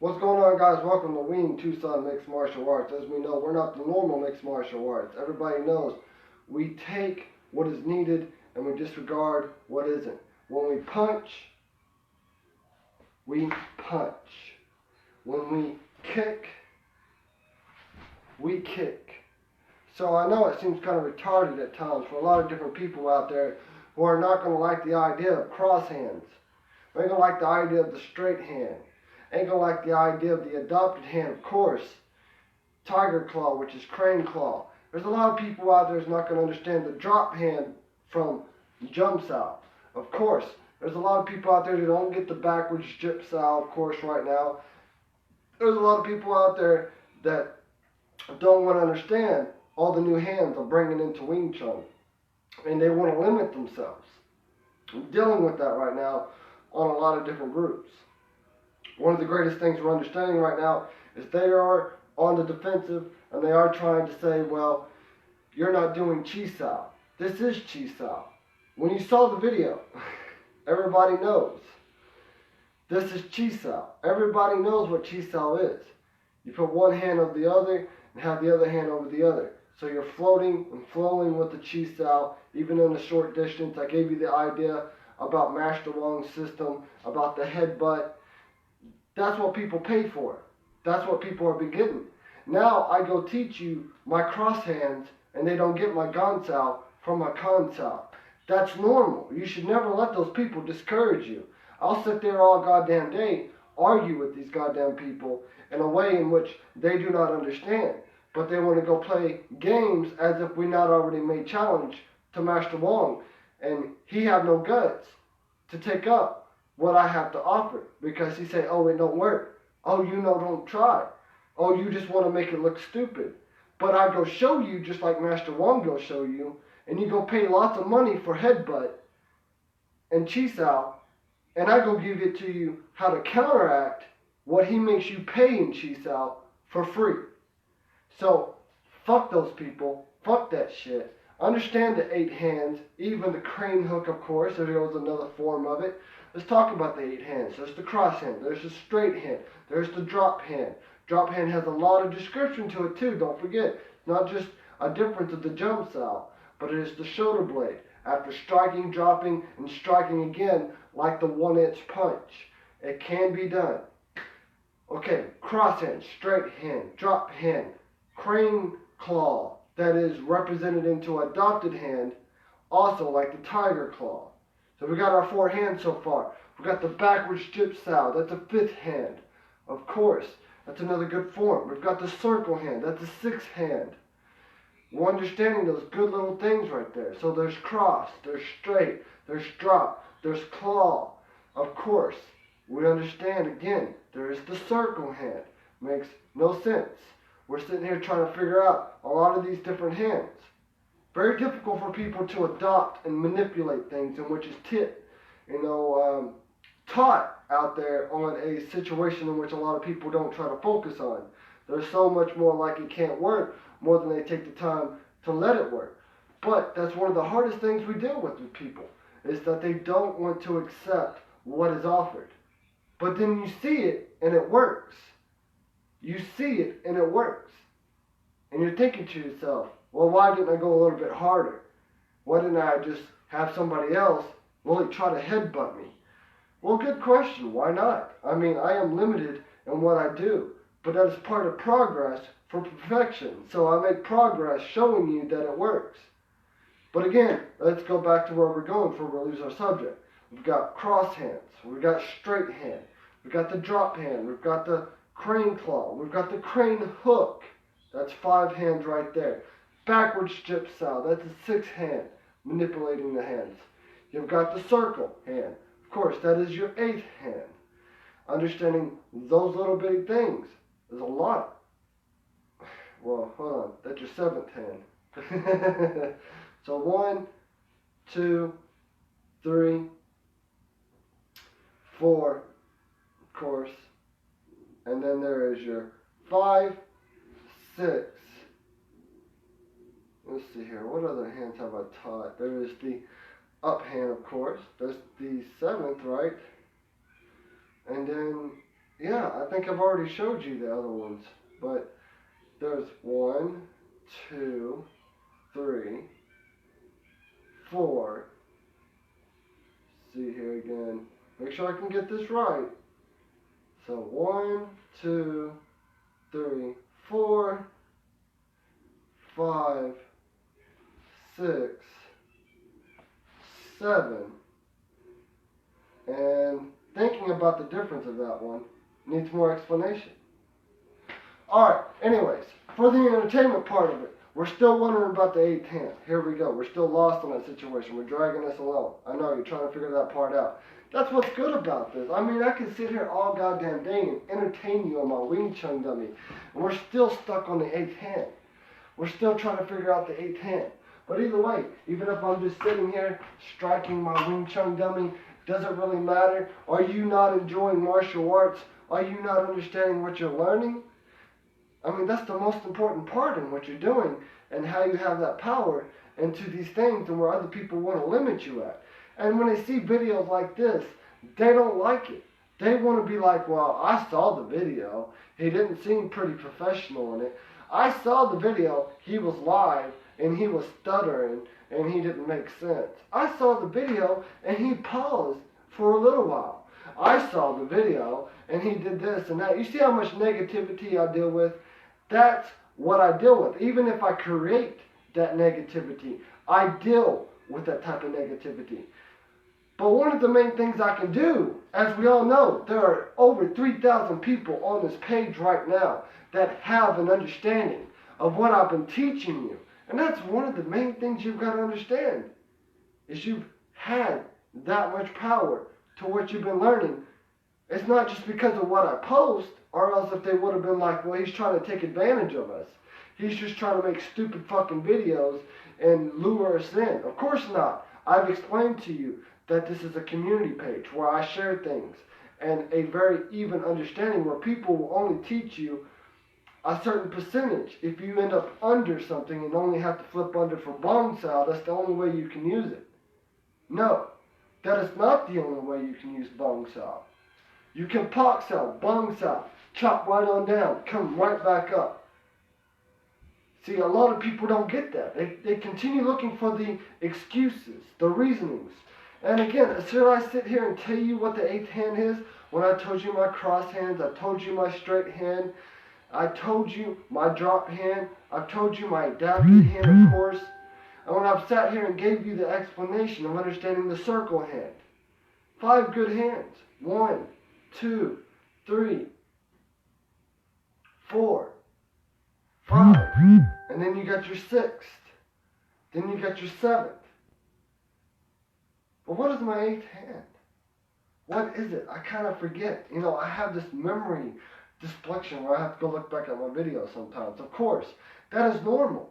What's going on, guys? Welcome to Wing Tucson Mixed Martial Arts. As we know, we're not the normal mixed martial arts. Everybody knows we take what is needed and we disregard what isn't. When we punch, we punch. When we kick, we kick. So I know it seems kind of retarded at times for a lot of different people out there who are not going to like the idea of cross hands. They ain't going to like the idea of the straight hand. Ain't gonna like the idea of the adopted hand, of course. Tiger claw, which is crane claw. There's a lot of people out there who's not gonna understand the drop hand from jumps out. Of course, there's a lot of people out there who don't get the backwards jip style, of course, right now. There's a lot of people out there that don't want to understand all the new hands I'm bringing into Wing Chun. And they want to limit themselves. I'm dealing with that right now on a lot of different groups. One of the greatest things we're understanding right now is they are on the defensive and they are trying to say, well, you're not doing Chi Sao. This is Chi Sao. When you saw the video, everybody knows. This is Chi Sao. Everybody knows what Chi Sao is. You put one hand over the other and have the other hand over the other. So you're floating and flowing with the Chi Sao, even in a short distance. I gave you the idea about Master Wong's system, about the headbutt. That's what people pay for. That's what people are getting. Now I go teach you my cross hands and they don't get my gansao from my kansao. That's normal. You should never let those people discourage you. I'll sit there all goddamn day, argue with these goddamn people in a way in which they do not understand. But they want to go play games as if we not already made challenge to Master Wong. And he have no guts to take up what I have to offer, because he say, oh, it don't work. Oh, you know, don't try. Oh, you just want to make it look stupid. But I go show you just like Master Wong go show you, and you go pay lots of money for headbutt and Chi Sao, and I go give it to you how to counteract what he makes you pay in Chi Sao for free. So, fuck those people. Fuck that shit. Understand the 8 hands, even the crane hook, of course. There goes another form of it. Let's talk about the 8 hands. There's the cross hand. There's the straight hand. There's the drop hand. Drop hand has a lot of description to it too. Don't forget. It's not just a difference of the jump style, but it is the shoulder blade. After striking, dropping, and striking again, like the 1-inch punch. It can be done. Okay, cross hand, straight hand, drop hand, crane claw. That is represented into adopted hand, also like the tiger claw. So we got our 4 hands so far. We got the backwards jip style. That's a 5th hand. Of course, that's another good form. We've got the circle hand. That's a 6th hand. We're understanding those good little things right there. So there's cross, there's straight, there's drop, there's claw. Of course, we understand again, there is the circle hand. Makes no sense. We're sitting here trying to figure out a lot of these different hands. Very difficult for people to adopt and manipulate things in which is taught out there on a situation in which a lot of people don't try to focus on. There's so much more like it can't work, more than they take the time to let it work. But that's one of the hardest things we deal with people, is that they don't want to accept what is offered. But then you see it and it works. You see it and it works. And you're thinking to yourself, well, why didn't I go a little bit harder? Why didn't I just have somebody else really try to headbutt me? Well, good question. Why not? I mean, I am limited in what I do, but that is part of progress for perfection. So I make progress showing you that it works. But again, let's go back to where we're going before we lose our subject. We've got cross hands. We've got straight hand. We've got the drop hand. We've got the crane claw. We've got the crane hook. That's 5 hands right there. Backwards jip style. That's a 6th hand, manipulating the hands. You've got the circle hand. Of course, that is your 8th hand. Understanding those little bitty things is a lot. Well, hold on. That's your 7th hand. So 1, 2, 3, 4, of course. And then there is your 5, 6. Let's see here. What other hands have I taught? There is the up hand, of course. That's the 7th, right? And then Yeah, I think I've already showed you the other ones. But there's 1, 2, 3, 4. See here again. Make sure I can get this right. So 1, 2, 3, 4, 5, 6, 7. And thinking about the difference of that one needs more explanation. Alright, anyways, for the entertainment part of it, we're still wondering about the 8th hand. Here we go. We're still lost in that situation. We're dragging this along. I know, you're trying to figure that part out. That's what's good about this. I mean, I can sit here all goddamn day and entertain you on my Wing Chun dummy. And we're still stuck on the 8th hand. We're still trying to figure out the 8th hand. But either way, even if I'm just sitting here striking my Wing Chun dummy, doesn't really matter. Are you not enjoying martial arts? Are you not understanding what you're learning? I mean, that's the most important part in what you're doing and how you have that power into these things and where other people want to limit you at. And when they see videos like this, they don't like it. They want to be like, well, I saw the video. He didn't seem pretty professional in it. I saw the video. He was live and he was stuttering and he didn't make sense. I saw the video and he paused for a little while. I saw the video and he did this and that. You see how much negativity I deal with? That's what I deal with. Even if I create that negativity, I deal with that type of negativity. But one of the main things I can do, as we all know, there are over 3,000 people on this page right now that have an understanding of what I've been teaching you. And that's one of the main things you've got to understand, is you've had that much power to what you've been learning. It's not just because of what I post, or else if they would have been like, well, he's trying to take advantage of us. He's just trying to make stupid fucking videos and lure us in. Of course not. I've explained to you that this is a community page where I share things and a very even understanding where people will only teach you a certain percentage. If you end up under something and only have to flip under for bong sao, that's the only way you can use it. No, that is not the only way you can use bong sao. You can pak sao, bong sao, chop right on down, come right back up. See, a lot of people don't get that. They continue looking for the excuses, the reasonings. And again, should I sit here and tell you what the 8th hand is? When I told you my cross hands, I told you my straight hand, I told you my drop hand, I've told you my adapted hand, of course. And when I've sat here and gave you the explanation of understanding the circle hand. 5 good hands. 1, 2, 3, 4, 5. And then you got your 6th. Then you got your 7th. But what is my 8th hand? What is it? I kind of forget. You know, I have this memory dysfunction where I have to go look back at my videos sometimes. Of course, that is normal.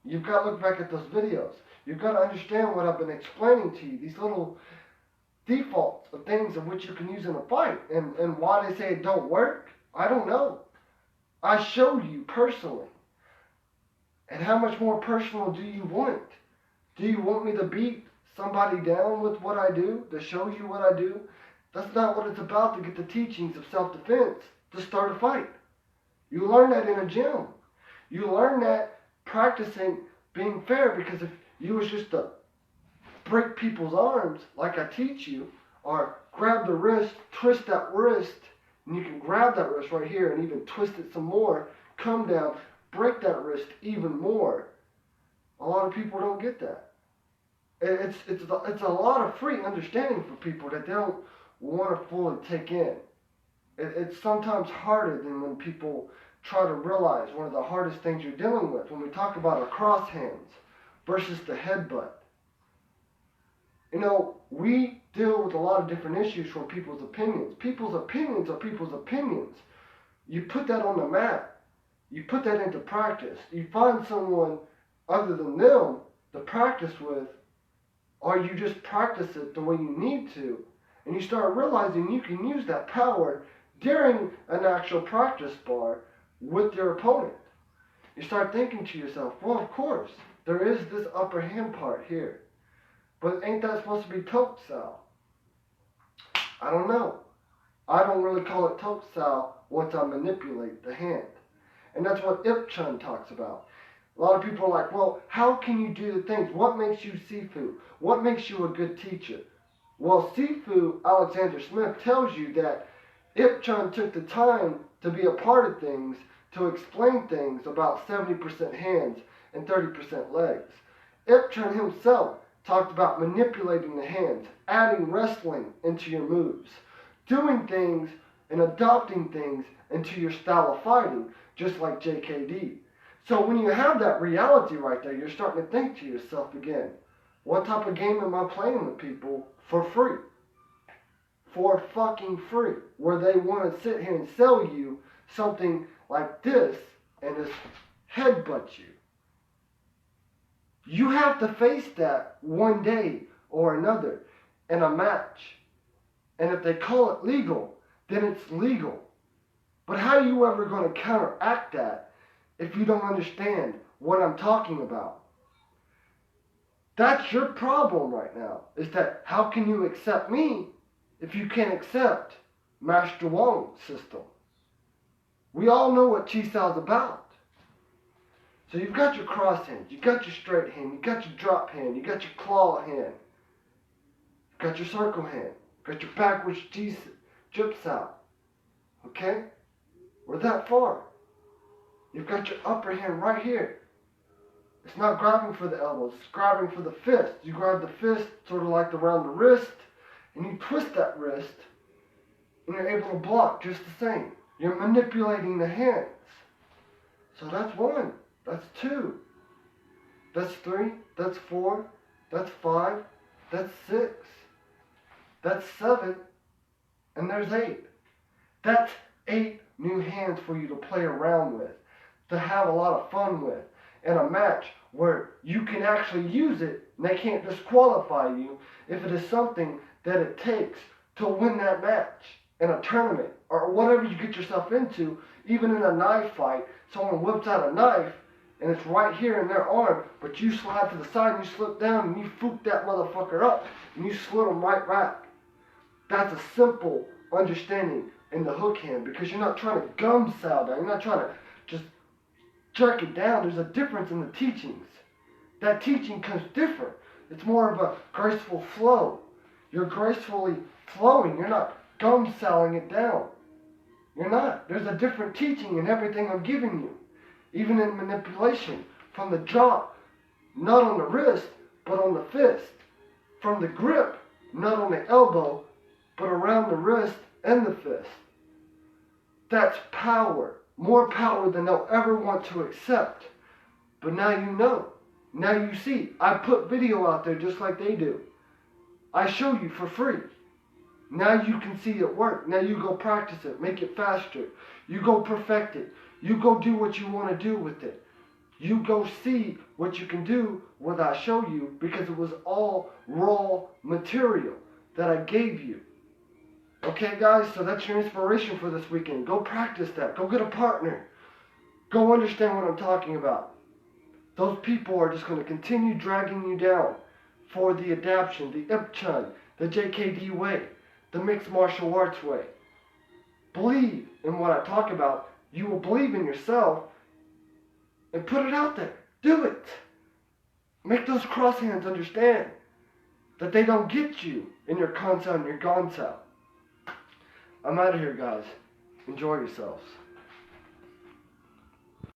You've got to look back at those videos. You've got to understand what I've been explaining to you. These little defaults of things of which you can use in a fight. And why they say it don't work, I don't know. I show you personally. And how much more personal do you want? Do you want me to beat somebody down with what I do? To show you what I do? That's not what it's about, to get the teachings of self-defense to start a fight. You learn that in a gym. You learn that practicing being fair, because if you was just to break people's arms like I teach you, or grab the wrist, twist that wrist, and you can grab that wrist right here and even twist it some more, come down, break that wrist even more. A lot of people don't get that. It's a lot of free understanding for people that they don't want to fully take in. It's sometimes harder than when people try to realize one of the hardest things you're dealing with when we talk about our cross hands versus the headbutt. You know, we deal with a lot of different issues from people's opinions. People's opinions are people's opinions. You put that on the mat. You put that into practice. You find someone other than them to practice with, or you just practice it the way you need to, and you start realizing you can use that power during an actual practice bar with your opponent. You start thinking to yourself, well, of course, there is this upper hand part here. But ain't that supposed to be tote style? I don't know. I don't really call it tokusao once I manipulate the hand. And that's what Chun talks about. A lot of people are like, well, how can you do the things? What makes you Sifu? What makes you a good teacher? Well, Sifu Alexander Smith tells you that Chun took the time to be a part of things, to explain things about 70% hands and 30% legs. Chun himself talked about manipulating the hands, adding wrestling into your moves, doing things and adopting things into your style of fighting, just like JKD. So when you have that reality right there, you're starting to think to yourself again, what type of game am I playing with people for free? For fucking free. Where they want to sit here and sell you something like this and just headbutt you. You have to face that one day or another in a match. And if they call it legal, then it's legal. But how are you ever going to counteract that if you don't understand what I'm talking about? That's your problem right now, is that how can you accept me if you can't accept Master Wong's system? We all know what Chisao is about. So you've got your cross hand, you've got your straight hand, you've got your drop hand, you've got your claw hand, you've got your circle hand, you've got your backwards Jipsao. Okay? We're that far. You've got your upper hand right here. It's not grabbing for the elbows, it's grabbing for the fist. You grab the fist sort of like around the wrist, and you twist that wrist, and you're able to block just the same. You're manipulating the hands. So that's 1, that's 2, that's 3, that's 4, that's 5, that's 6, that's 7, and there's 8. That's 8 new hands for you to play around with, to have a lot of fun with, in a match where you can actually use it and they can't disqualify you if it is something that it takes to win that match in a tournament or whatever you get yourself into. Even in a knife fight, someone whips out a knife and it's right here in their arm, but you slide to the side and you slip down and you fook that motherfucker up and you slit them right back. That's a simple understanding in the hook hand, because you're not trying to gum sow down, you're not trying to just jerk it down. There's a difference in the teachings. That teaching comes different. It's more of a graceful flow. You're gracefully flowing. You're not gum sowing it down. You're not. There's a different teaching in everything I'm giving you. Even in manipulation. From the drop, not on the wrist, but on the fist. From the grip, not on the elbow, but around the wrist and the fist. That's power. More power than they'll ever want to accept. But now you know. Now you see. I put video out there just like they do. I show you for free. Now you can see it work. Now you go practice it. Make it faster. You go perfect it. You go do what you want to do with it. You go see what you can do with what I show you, because it was all raw material that I gave you. Okay, guys, so that's your inspiration for this weekend. Go practice that. Go get a partner. Go understand what I'm talking about. Those people are just going to continue dragging you down for the adaptation, the Chun, the JKD way, the mixed martial arts way. Believe in what I talk about. You will believe in yourself and put it out there. Do it. Make those cross hands understand that they don't get you in your Kansao and your Gansao. I'm out of here, guys. Enjoy yourselves.